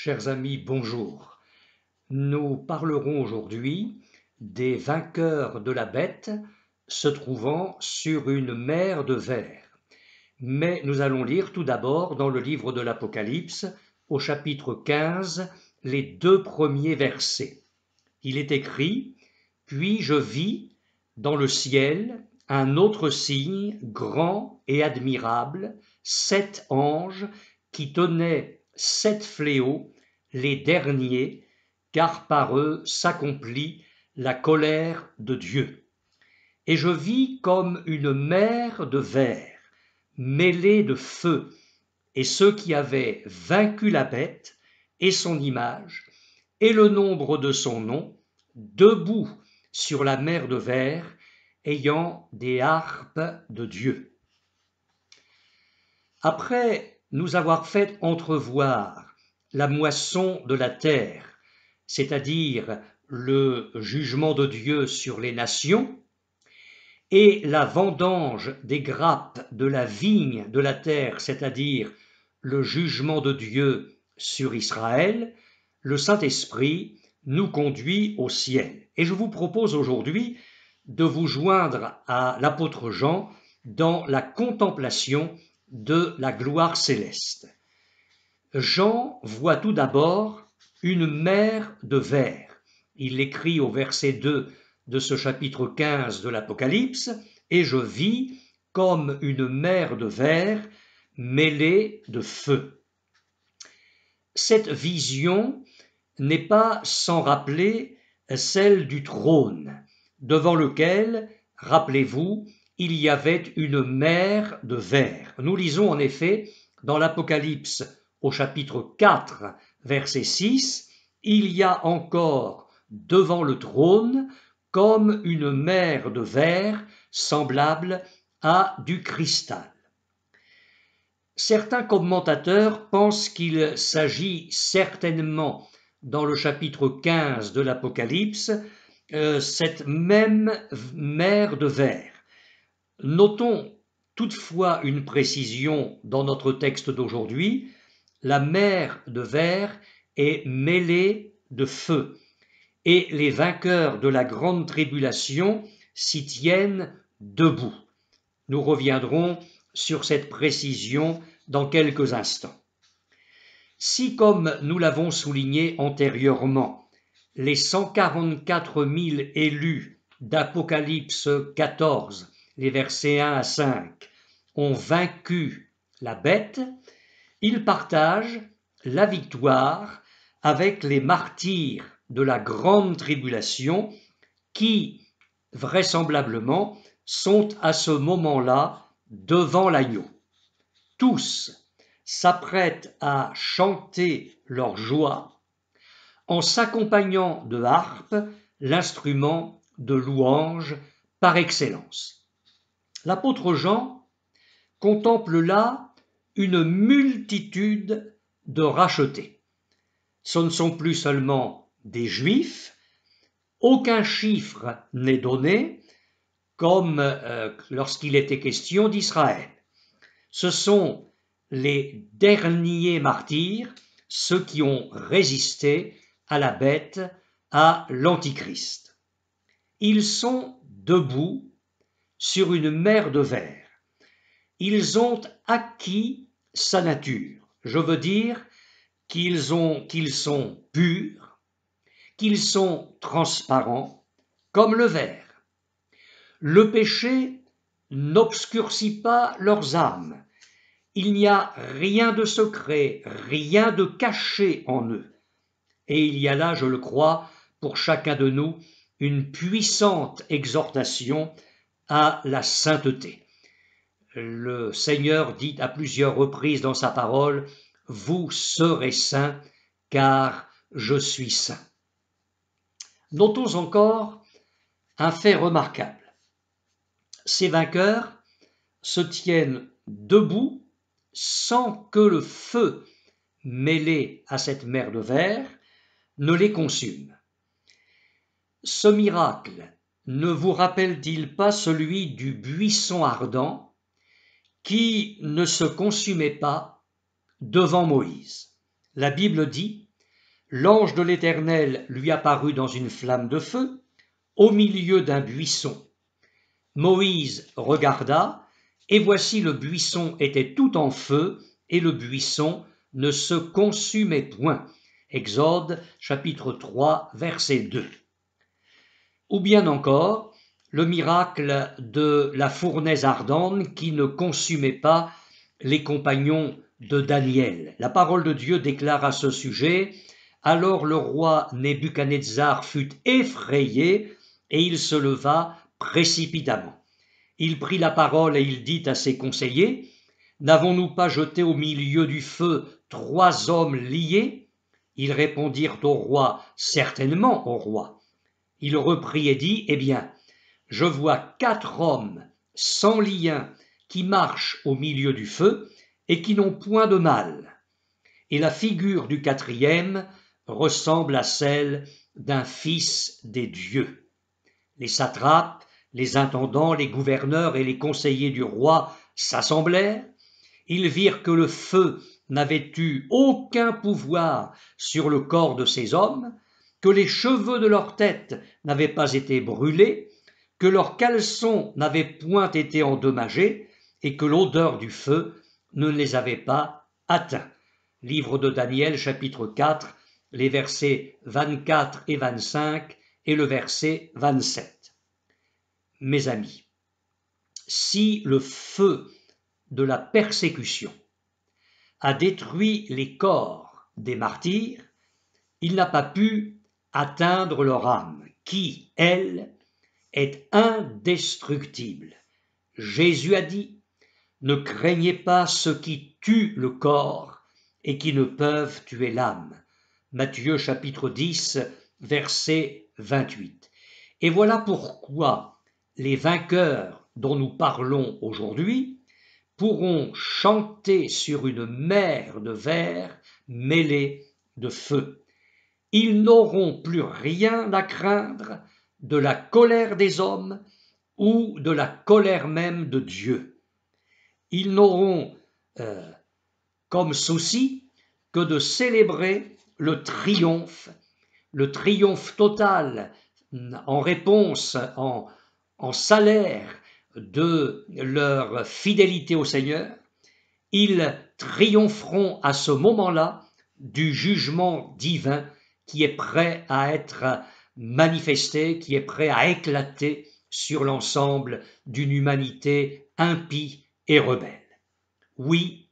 Chers amis, bonjour. Nous parlerons aujourd'hui des vainqueurs de la bête se trouvant sur une mer de verre. Mais nous allons lire tout d'abord dans le livre de l'Apocalypse, au chapitre 15, les 2 premiers versets. Il est écrit « Puis je vis dans le ciel un autre signe grand et admirable, 7 anges qui tenaient 7 fléaux, les derniers, car par eux s'accomplit la colère de Dieu. Et je vis comme une mer de verre, mêlée de feu, et ceux qui avaient vaincu la bête et son image, et le nombre de son nom, debout sur la mer de verre, ayant des harpes de Dieu. » Après nous avoir fait entrevoir la moisson de la terre, c'est-à-dire le jugement de Dieu sur les nations, et la vendange des grappes de la vigne de la terre, c'est-à-dire le jugement de Dieu sur Israël, le Saint-Esprit nous conduit au ciel. Et je vous propose aujourd'hui de vous joindre à l'apôtre Jean dans la contemplation de la gloire céleste. Jean voit tout d'abord une mer de verre. Il l'écrit au verset 2 de ce chapitre 15 de l'Apocalypse, « Et je vis comme une mer de verre mêlée de feu ». Cette vision n'est pas sans rappeler celle du trône, devant lequel, rappelez-vous, il y avait une mer de verre. Nous lisons en effet dans l'Apocalypse au chapitre 4, verset 6, « Il y a encore devant le trône comme une mer de verre semblable à du cristal. » Certains commentateurs pensent qu'il s'agit certainement dans le chapitre 15 de l'Apocalypse, cette même mer de verre. Notons toutefois une précision dans notre texte d'aujourd'hui, la mer de verre est mêlée de feu, et les vainqueurs de la grande tribulation s'y tiennent debout. Nous reviendrons sur cette précision dans quelques instants. Si, comme nous l'avons souligné antérieurement, les 144 000 élus d'Apocalypse 14, les versets 1 à 5, ont vaincu la bête, ils partagent la victoire avec les martyrs de la grande tribulation qui, vraisemblablement, sont à ce moment-là devant l'agneau. Tous s'apprêtent à chanter leur joie en s'accompagnant de harpe, l'instrument de louange par excellence. L'apôtre Jean contemple là une multitude de rachetés. Ce ne sont plus seulement des Juifs, aucun chiffre n'est donné, comme lorsqu'il était question d'Israël. Ce sont les derniers martyrs, ceux qui ont résisté à la bête, à l'Antichrist. Ils sont debout sur une mer de verre. Ils ont acquis sa nature. Je veux dire qu'ils sont purs, qu'ils sont transparents comme le verre. Le péché n'obscurcit pas leurs âmes. Il n'y a rien de secret, rien de caché en eux. Et il y a là, je le crois, pour chacun de nous, une puissante exhortation à la sainteté. Le Seigneur dit à plusieurs reprises dans sa parole, « Vous serez saints, car je suis saint. » Notons encore un fait remarquable. Ces vainqueurs se tiennent debout sans que le feu mêlé à cette mer de verre ne les consume. Ce miracle ne vous rappelle-t-il pas celui du buisson ardent qui ne se consumait pas devant Moïse? La Bible dit l'ange de l'Éternel lui apparut dans une flamme de feu, au milieu d'un buisson. Moïse regarda, et voici le buisson était tout en feu, et le buisson ne se consumait point. Exode chapitre 3, verset 2. Ou bien encore, le miracle de la fournaise ardente qui ne consumait pas les compagnons de Daniel. La parole de Dieu déclare à ce sujet: « Alors le roi Nebuchadnezzar fut effrayé, et il se leva précipitamment. Il prit la parole et il dit à ses conseillers: N'avons-nous pas jeté au milieu du feu 3 hommes liés? Ils répondirent au roi: Certainement, au roi. Il reprit et dit: Eh bien, je vois 4 hommes sans lien qui marchent au milieu du feu et qui n'ont point de mal. Et la figure du 4e ressemble à celle d'un fils des dieux. Les satrapes, les intendants, les gouverneurs et les conseillers du roi s'assemblèrent. Ils virent que le feu n'avait eu aucun pouvoir sur le corps de ces hommes, que les cheveux de leur tête n'avaient pas été brûlés, que leurs caleçons n'avaient point été endommagés, et que l'odeur du feu ne les avait pas atteints. Livre de Daniel, chapitre 4, les versets 24 et 25 et le verset 27. Mes amis, si le feu de la persécution a détruit les corps des martyrs, il n'a pas pu atteindre leur âme, qui, elle, est indestructible. Jésus a dit: Ne craignez pas ceux qui tuent le corps et qui ne peuvent tuer l'âme. Matthieu chapitre 10, verset 28. Et voilà pourquoi les vainqueurs dont nous parlons aujourd'hui pourront chanter sur une mer de verre mêlée de feu. Ils n'auront plus rien à craindre de la colère des hommes ou de la colère même de Dieu. Ils n'auront comme souci que de célébrer le triomphe total en réponse, en salaire de leur fidélité au Seigneur. Ils triompheront à ce moment-là du jugement divin qui est prêt à être manifesté, qui est prêt à éclater sur l'ensemble d'une humanité impie et rebelle. Oui,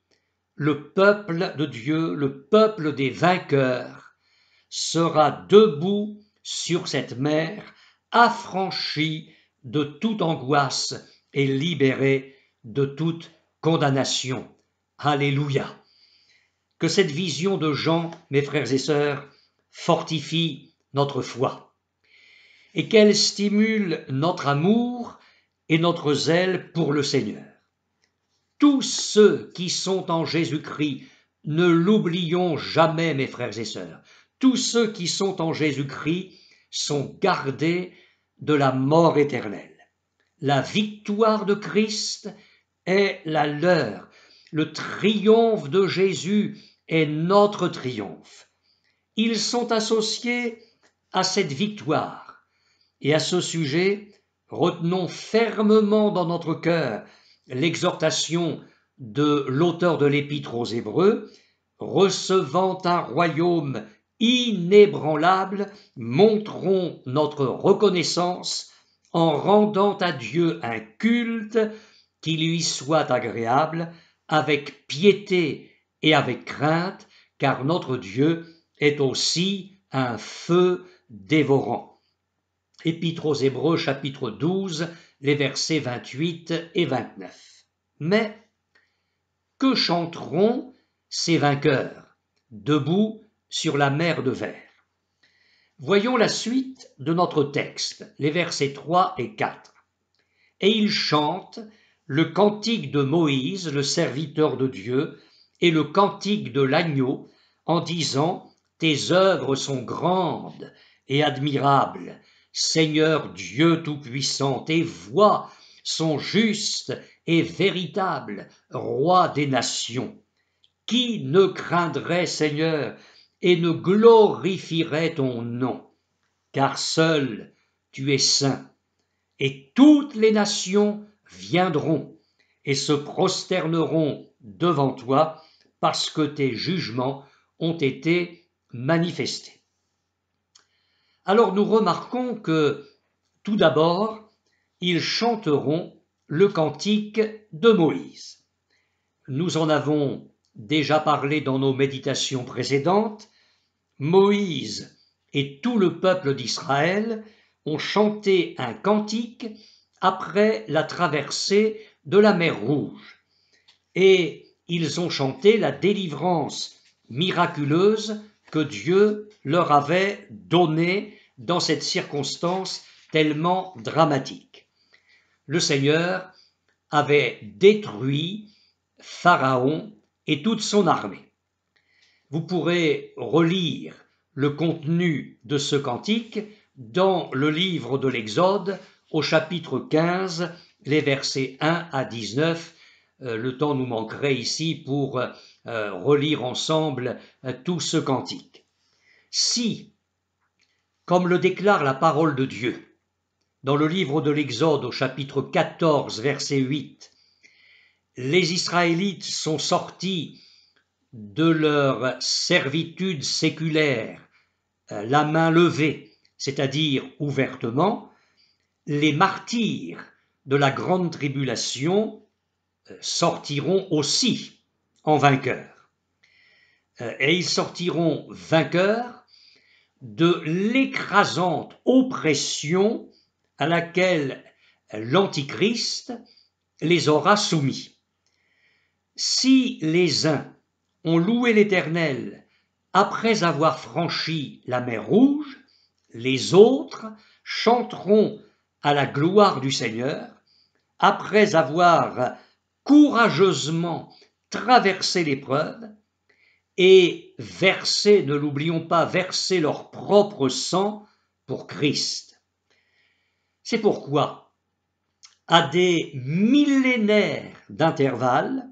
le peuple de Dieu, le peuple des vainqueurs, sera debout sur cette mer, affranchi de toute angoisse et libéré de toute condamnation. Alléluia! Que cette vision de Jean, mes frères et sœurs, fortifie notre foi et qu'elle stimule notre amour et notre zèle pour le Seigneur. Tous ceux qui sont en Jésus-Christ, ne l'oublions jamais, mes frères et sœurs, tous ceux qui sont en Jésus-Christ sont gardés de la mort éternelle. La victoire de Christ est la leur. Le triomphe de Jésus est notre triomphe. Ils sont associés à cette victoire. Et à ce sujet, retenons fermement dans notre cœur l'exhortation de l'auteur de l'Épître aux Hébreux: recevant un royaume inébranlable, montrons notre reconnaissance en rendant à Dieu un culte qui lui soit agréable, avec piété et avec crainte, car notre Dieu est aussi un feu dévorant. Épître aux Hébreux, chapitre 12, les versets 28 et 29. Mais que chanteront ces vainqueurs, debout sur la mer de verre? Voyons la suite de notre texte, les versets 3 et 4. Et ils chantent le cantique de Moïse, le serviteur de Dieu, et le cantique de l'agneau, en disant: Tes œuvres sont grandes et admirables, Seigneur Dieu Tout-Puissant, tes voies sont justes et véritables, Roi des nations. Qui ne craindrait, Seigneur, et ne glorifierai ton nom, car seul tu es saint, et toutes les nations viendront et se prosterneront devant toi, parce que tes jugements ont été manifestés. Alors nous remarquons que, tout d'abord, ils chanteront le cantique de Moïse. Nous en avons déjà parlé dans nos méditations précédentes. Moïse et tout le peuple d'Israël ont chanté un cantique après la traversée de la mer Rouge. Et ils ont chanté la délivrance miraculeuse que Dieu leur avait donnée dans cette circonstance tellement dramatique. Le Seigneur avait détruit Pharaon et toute son armée. Vous pourrez relire le contenu de ce cantique dans le livre de l'Exode au chapitre 15, les versets 1 à 19. Le temps nous manquerait ici pour relire ensemble tout ce cantique. Si, comme le déclare la parole de Dieu, dans le livre de l'Exode au chapitre 14, verset 8, les Israélites sont sortis de leur servitude séculaire, la main levée, c'est-à-dire ouvertement, les martyrs de la grande tribulation sortiront aussi en vainqueurs. Et ils sortiront vainqueurs de l'écrasante oppression à laquelle l'Antichrist les aura soumis. Si les uns ont loué l'Éternel après avoir franchi la mer Rouge, les autres chanteront à la gloire du Seigneur après avoir courageusement traversé l'épreuve et versé, ne l'oublions pas, versé leur propre sang pour Christ. C'est pourquoi, à des millénaires d'intervalle,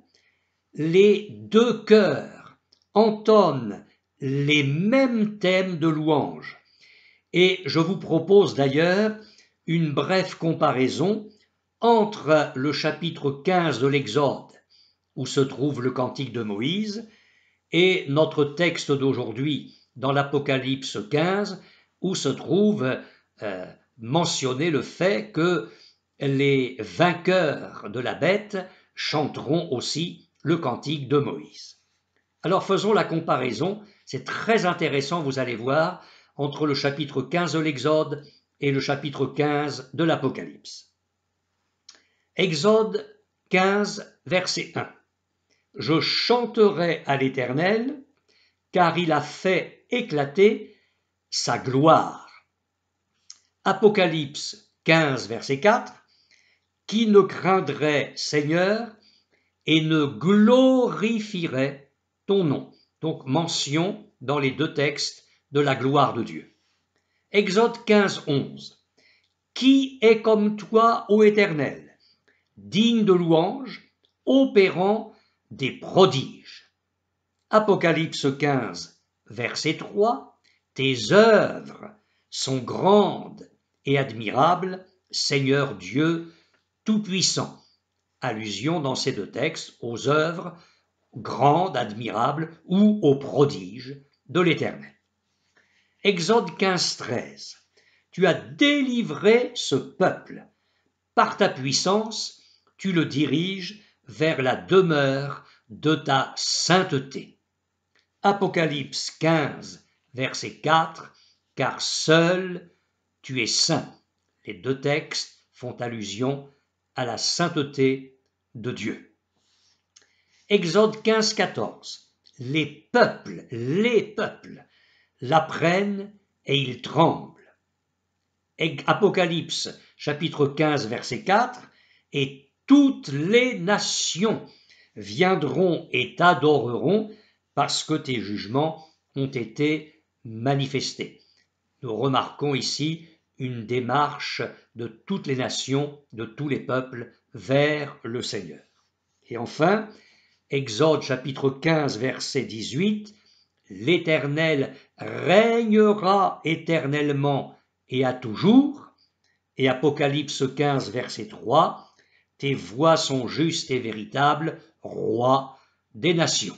les deux chœurs entonnent les mêmes thèmes de louange. Et je vous propose d'ailleurs une brève comparaison entre le chapitre 15 de l'Exode, où se trouve le cantique de Moïse, et notre texte d'aujourd'hui dans l'Apocalypse 15, où se trouve mentionné le fait que les vainqueurs de la bête chanteront aussi le cantique de Moïse. Alors faisons la comparaison, c'est très intéressant, vous allez voir, entre le chapitre 15 de l'Exode et le chapitre 15 de l'Apocalypse. Exode 15, verset 1. Je chanterai à l'Éternel, car il a fait éclater sa gloire. Apocalypse 15, verset 4. Qui ne craindrait, Seigneur, et ne glorifierait ton nom. Donc mention dans les deux textes de la gloire de Dieu. Exode 15, 11. Qui est comme toi, ô Éternel, digne de louange, opérant des prodiges. Apocalypse 15, verset 3. Tes œuvres sont grandes et admirables, Seigneur Dieu Tout-Puissant. Allusion dans ces deux textes aux œuvres grandes, admirables ou aux prodiges de l'Éternel. Exode 15, 13. Tu as délivré ce peuple. Par ta puissance, tu le diriges vers la demeure de ta sainteté. Apocalypse 15, verset 4. Car seul tu es saint. Les deux textes font allusion à la sainteté de Dieu. Exode 15, 14. Les peuples l'apprennent et ils tremblent. Apocalypse chapitre 15, verset 4. Et toutes les nations viendront et t'adoreront parce que tes jugements ont été manifestés. Nous remarquons ici une démarche de toutes les nations, de tous les peuples, vers le Seigneur. Et enfin, Exode chapitre 15, verset 18, l'Éternel régnera éternellement et à toujours. Et Apocalypse 15, verset 3, tes voies sont justes et véritables, roi des nations.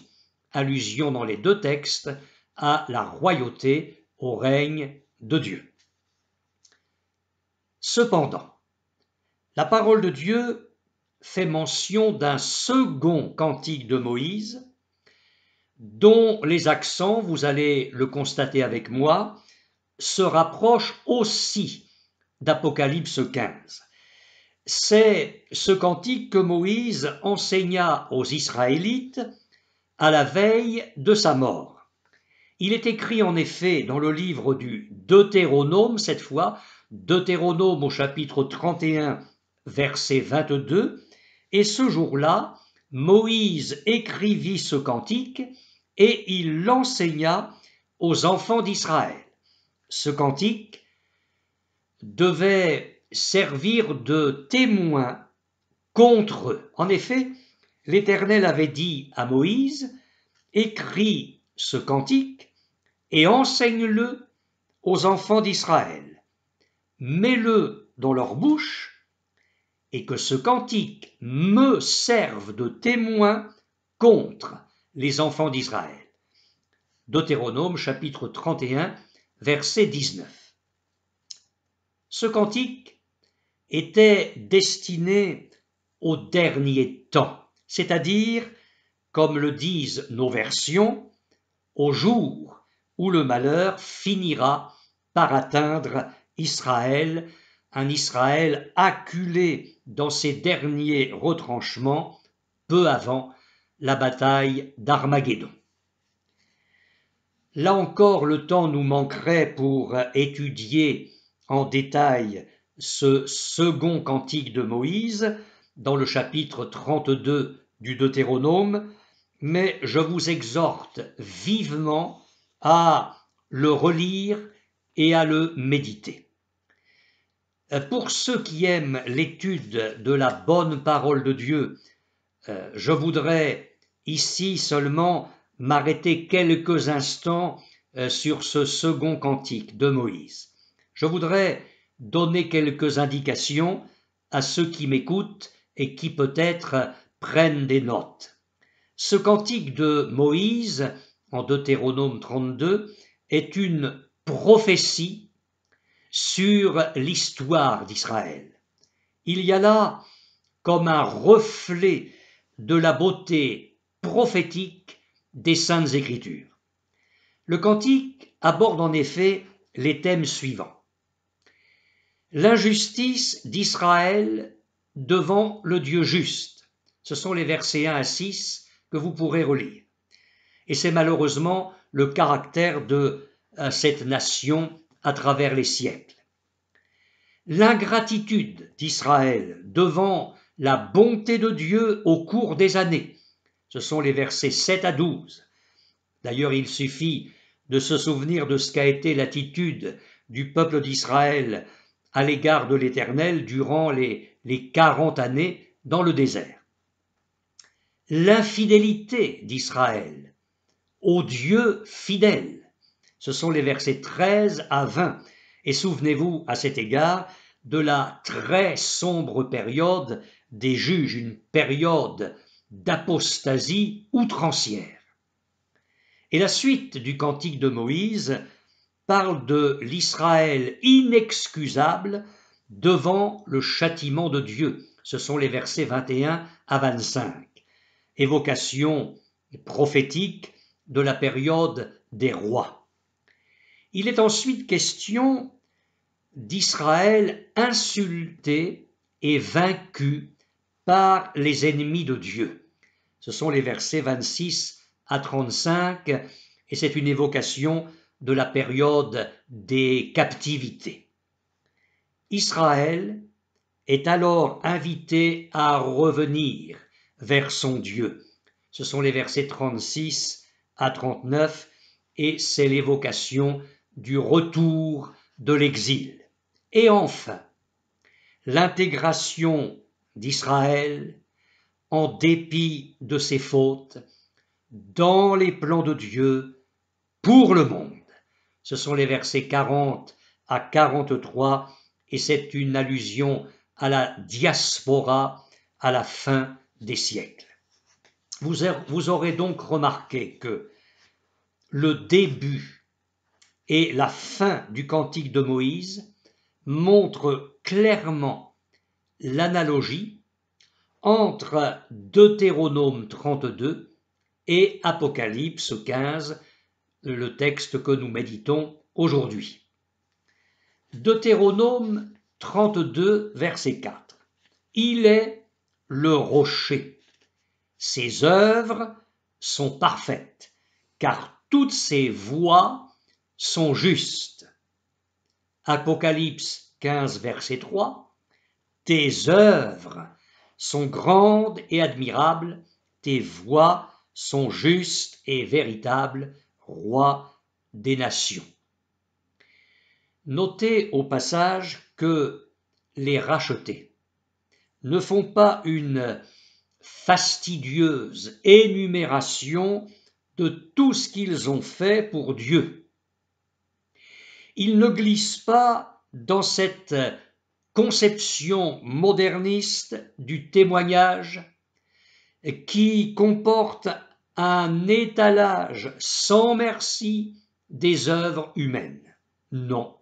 Allusion dans les deux textes à la royauté, au règne de Dieu. Cependant, la parole de Dieu fait mention d'un second cantique de Moïse, dont les accents, vous allez le constater avec moi, se rapprochent aussi d'Apocalypse 15. C'est ce cantique que Moïse enseigna aux Israélites à la veille de sa mort. Il est écrit en effet dans le livre du Deutéronome, cette fois, Deutéronome au chapitre 31, verset 22, et ce jour-là, Moïse écrivit ce cantique et il l'enseigna aux enfants d'Israël. Ce cantique devait servir de témoin contre eux. En effet, l'Éternel avait dit à Moïse, « Écris ce cantique et enseigne-le aux enfants d'Israël. Mets-le dans leur bouche et que ce cantique me serve de témoin contre les enfants d'Israël. » Deutéronome chapitre 31, verset 19. Ce cantique était destiné au dernier temps, c'est-à-dire, comme le disent nos versions, au jour où le malheur finira par atteindre Israël, un Israël acculé dans ses derniers retranchements peu avant la bataille d'Armageddon. Là encore, le temps nous manquerait pour étudier en détail ce second cantique de Moïse dans le chapitre 32 du Deutéronome, mais je vous exhorte vivement à le relire et à le méditer. Pour ceux qui aiment l'étude de la bonne parole de Dieu, je voudrais ici seulement m'arrêter quelques instants sur ce second cantique de Moïse. Je voudrais donner quelques indications à ceux qui m'écoutent et qui peut-être prennent des notes. Ce cantique de Moïse, en Deutéronome 32, est une prophétie sur l'histoire d'Israël. Il y a là comme un reflet de la beauté prophétique des Saintes Écritures. Le cantique aborde en effet les thèmes suivants. L'injustice d'Israël devant le Dieu juste. Ce sont les versets 1 à 6 que vous pourrez relire. Et c'est malheureusement le caractère de cette nation à travers les siècles. L'ingratitude d'Israël devant la bonté de Dieu au cours des années. Ce sont les versets 7 à 12. D'ailleurs, il suffit de se souvenir de ce qu'a été l'attitude du peuple d'Israël à l'égard de l'Éternel durant les 40 années dans le désert. L'infidélité d'Israël au Dieu fidèle. Ce sont les versets 13 à 20. Et souvenez-vous à cet égard de la très sombre période des juges, une période d'apostasie outrancière. Et la suite du cantique de Moïse parle de l'Israël inexcusable devant le châtiment de Dieu. Ce sont les versets 21 à 25. Évocation prophétique de la période des rois. Il est ensuite question d'Israël insulté et vaincu par les ennemis de Dieu. Ce sont les versets 26 à 35 et c'est une évocation de la période des captivités. Israël est alors invité à revenir vers son Dieu. Ce sont les versets 36 à 39 et c'est l'évocation du retour de l'exil. Et enfin, l'intégration d'Israël, en dépit de ses fautes, dans les plans de Dieu pour le monde. Ce sont les versets 40 à 43 et c'est une allusion à la diaspora à la fin des siècles. Vous aurez donc remarqué que le début et la fin du cantique de Moïse montrent clairement l'analogie entre Deutéronome 32 et Apocalypse 15, le texte que nous méditons aujourd'hui. Deutéronome 32, verset 4. Il est le rocher. Ses œuvres sont parfaites, car toutes ses voies sont justes. Apocalypse 15, verset 3. Tes œuvres sont grandes et admirables, tes voies sont justes et véritables, roi des nations. Notez au passage que les rachetés ne font pas une fastidieuse énumération de tout ce qu'ils ont fait pour Dieu. Ils ne glissent pas dans cette conception moderniste du témoignage qui comporte un étalage sans merci des œuvres humaines. Non,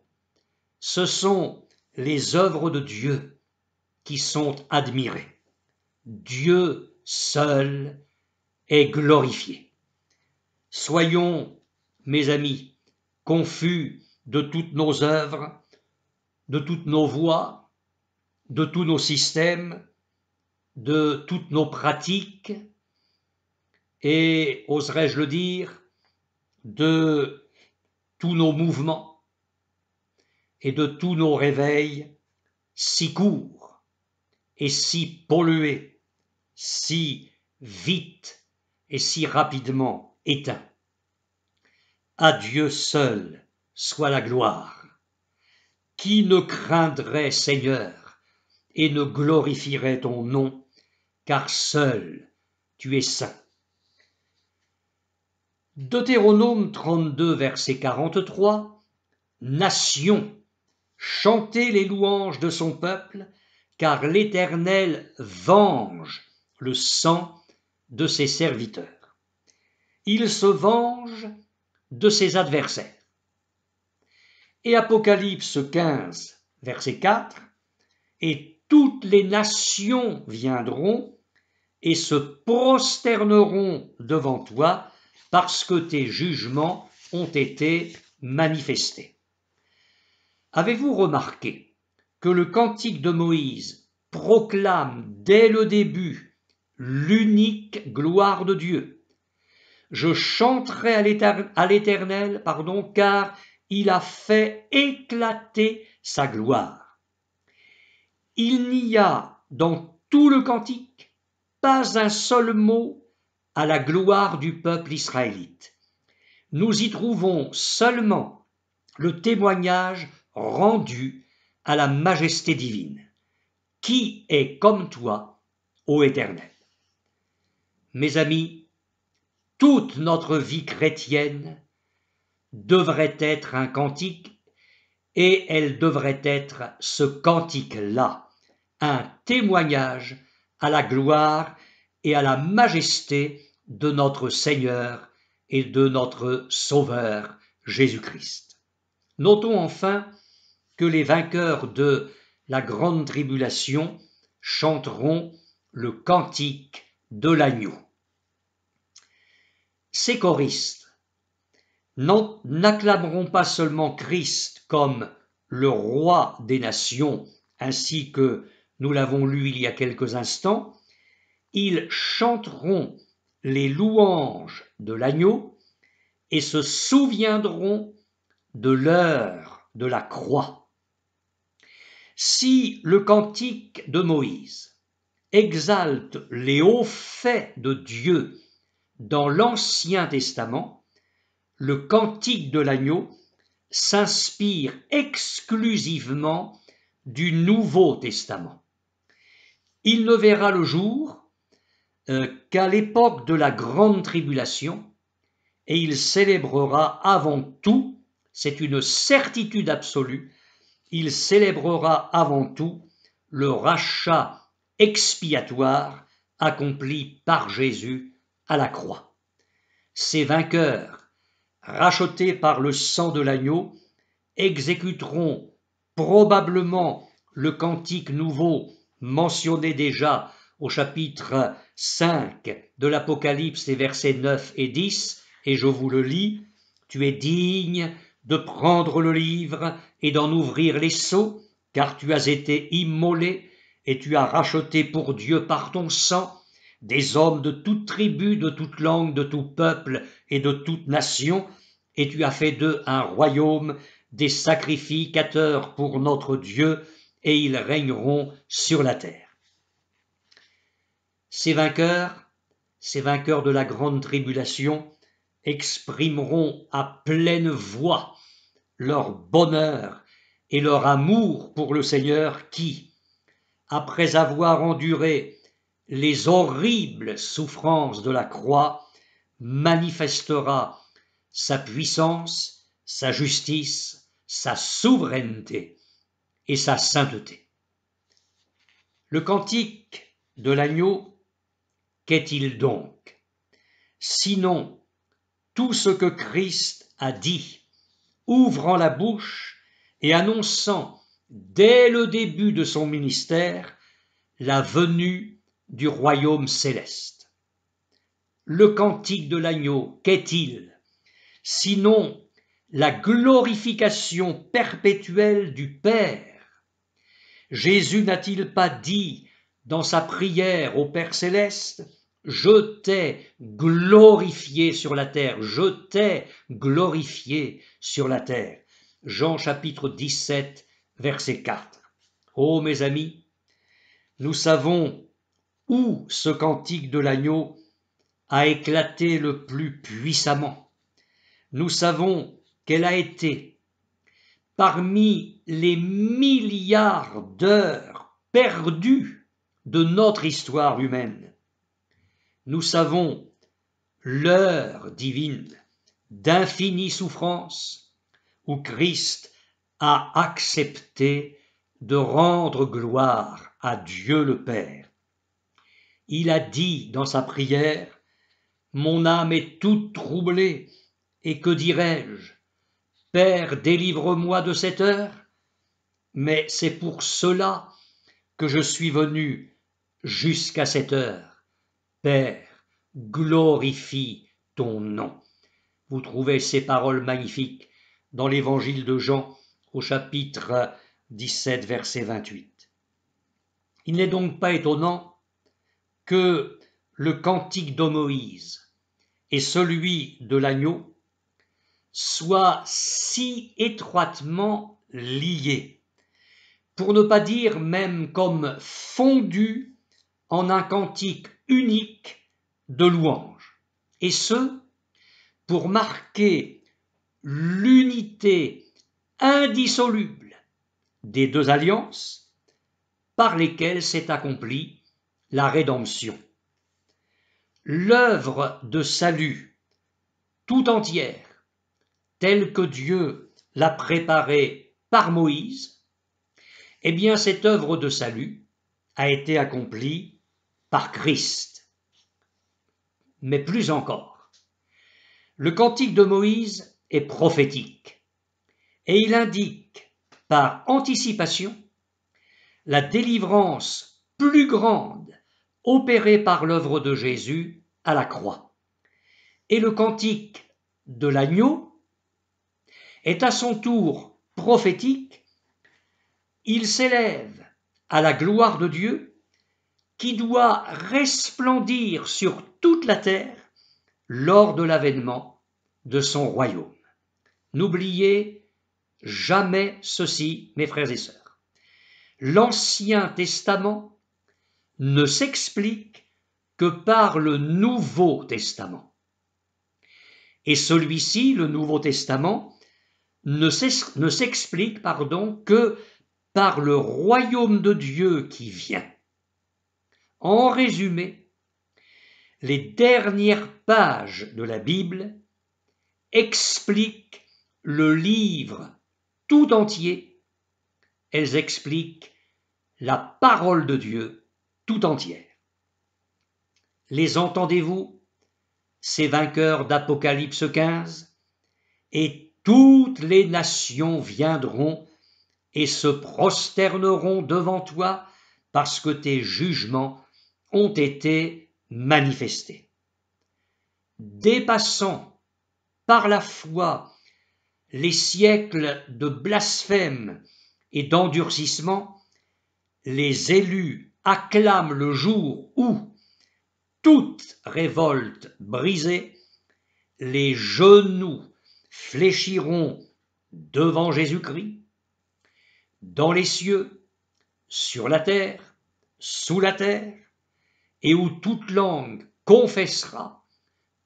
ce sont les œuvres de Dieu qui sont admirées. Dieu seul est glorifié. Soyons, mes amis, confus de toutes nos œuvres, de toutes nos voies, de tous nos systèmes, de toutes nos pratiques et, oserais-je le dire, de tous nos mouvements et de tous nos réveils si courts et si pollués, si vite et si rapidement éteints. À Dieu seul soit la gloire. Qui ne craindrait, Seigneur, et ne glorifierait ton nom, car seul tu es saint. Deutéronome 32, verset 43. Nation, chantez les louanges de son peuple, car l'Éternel venge le sang de ses serviteurs. Il se venge de ses adversaires. Et Apocalypse 15, verset 4, et toutes les nations viendront et se prosterneront devant toi parce que tes jugements ont été manifestés. Avez-vous remarqué que le cantique de Moïse proclame dès le début l'unique gloire de Dieu? Je chanterai à l'Éternel, car il a fait éclater sa gloire. Il n'y a dans tout le cantique pas un seul mot à la gloire du peuple israélite. Nous y trouvons seulement le témoignage rendu à la majesté divine. Qui est comme toi, ô Éternel? Mes amis, toute notre vie chrétienne devrait être un cantique et elle devrait être ce cantique-là, un témoignage à la gloire et à la majesté de notre Seigneur et de notre Sauveur Jésus-Christ. Notons enfin que les vainqueurs de la grande tribulation chanteront le cantique de l'agneau. Ces choristes n'acclameront pas seulement Christ comme le roi des nations, ainsi que nous l'avons lu il y a quelques instants, ils chanteront les louanges de l'agneau et se souviendront de l'heure de la croix. Si le cantique de Moïse exalte les hauts faits de Dieu dans l'Ancien Testament, le cantique de l'agneau s'inspire exclusivement du Nouveau Testament. Il ne verra le jour qu'à l'époque de la grande tribulation et il célébrera avant tout, c'est une certitude absolue, il célébrera avant tout le rachat expiatoire accompli par Jésus à la croix. Ces vainqueurs, rachetés par le sang de l'agneau, exécuteront probablement le cantique nouveau mentionné déjà au chapitre 5 de l'Apocalypse, les versets 9 et 10, et je vous le lis. « Tu es digne de prendre le livre et d'en ouvrir les sceaux, car tu as été immolé et tu as racheté pour Dieu par ton sang des hommes de toute tribu, de toute langue, de tout peuple et de toute nation, et tu as fait d'eux un royaume, des sacrificateurs pour notre Dieu, et ils régneront sur la terre. » Ces vainqueurs de la grande tribulation, exprimeront à pleine voix leur bonheur et leur amour pour le Seigneur qui, après avoir enduré les horribles souffrances de la croix, manifestera sa puissance, sa justice, sa souveraineté et sa sainteté. Le cantique de l'agneau, qu'est-il donc? Sinon tout ce que Christ a dit, ouvrant la bouche et annonçant dès le début de son ministère la venue du royaume céleste. Le cantique de l'agneau, qu'est-il? Sinon la glorification perpétuelle du Père. Jésus n'a-t-il pas dit dans sa prière au Père céleste: je t'ai glorifié sur la terre, je t'ai glorifié sur la terre. Jean chapitre 17, verset 4. Oh mes amis, nous savons où ce cantique de l'agneau a éclaté le plus puissamment. Nous savons quelle a été, parmi les milliards d'heures perdues de notre histoire humaine, nous savons l'heure divine d'infinie souffrance où Christ a accepté de rendre gloire à Dieu le Père. Il a dit dans sa prière: « Mon âme est toute troublée, et que dirai-je? Père, délivre-moi de cette heure. » Mais c'est pour cela que je suis venu jusqu'à cette heure. Père, glorifie ton nom. Vous trouvez ces paroles magnifiques dans l'évangile de Jean au chapitre 17, verset 28. Il n'est donc pas étonnant que le cantique de Moïse et celui de l'agneau soient si étroitement liés, pour ne pas dire même comme fondus en un cantique unique de louange, et ce, pour marquer l'unité indissoluble des deux alliances par lesquelles s'est accomplie la rédemption. L'œuvre de salut tout entière, telle que Dieu l'a préparée par Moïse, eh bien cette œuvre de salut a été accomplie par Christ. Mais plus encore, le cantique de Moïse est prophétique et il indique par anticipation la délivrance plus grande opérée par l'œuvre de Jésus à la croix. Et le cantique de l'agneau est à son tour prophétique. Il s'élève à la gloire de Dieu qui doit resplendir sur toute la terre lors de l'avènement de son royaume. N'oubliez jamais ceci, mes frères et sœurs. L'Ancien Testament ne s'explique que par le Nouveau Testament. Et celui-ci, le Nouveau Testament, ne s'explique que par le royaume de Dieu qui vient. En résumé, les dernières pages de la Bible expliquent le livre tout entier, elles expliquent la parole de Dieu tout entière. Les entendez-vous, ces vainqueurs d'Apocalypse 15? Et toutes les nations viendront et se prosterneront devant toi parce que tes jugements ont été manifestés. Dépassant par la foi les siècles de blasphème et d'endurcissement, les élus acclament le jour où, toute révolte brisée, les genoux fléchiront devant Jésus-Christ, dans les cieux, sur la terre, sous la terre, et où toute langue confessera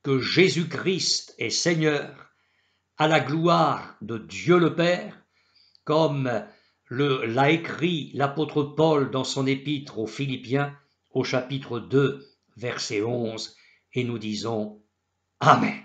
que Jésus-Christ est Seigneur, à la gloire de Dieu le Père, comme l'a écrit l'apôtre Paul dans son épître aux Philippiens au chapitre 2, verset 11, et nous disons Amen.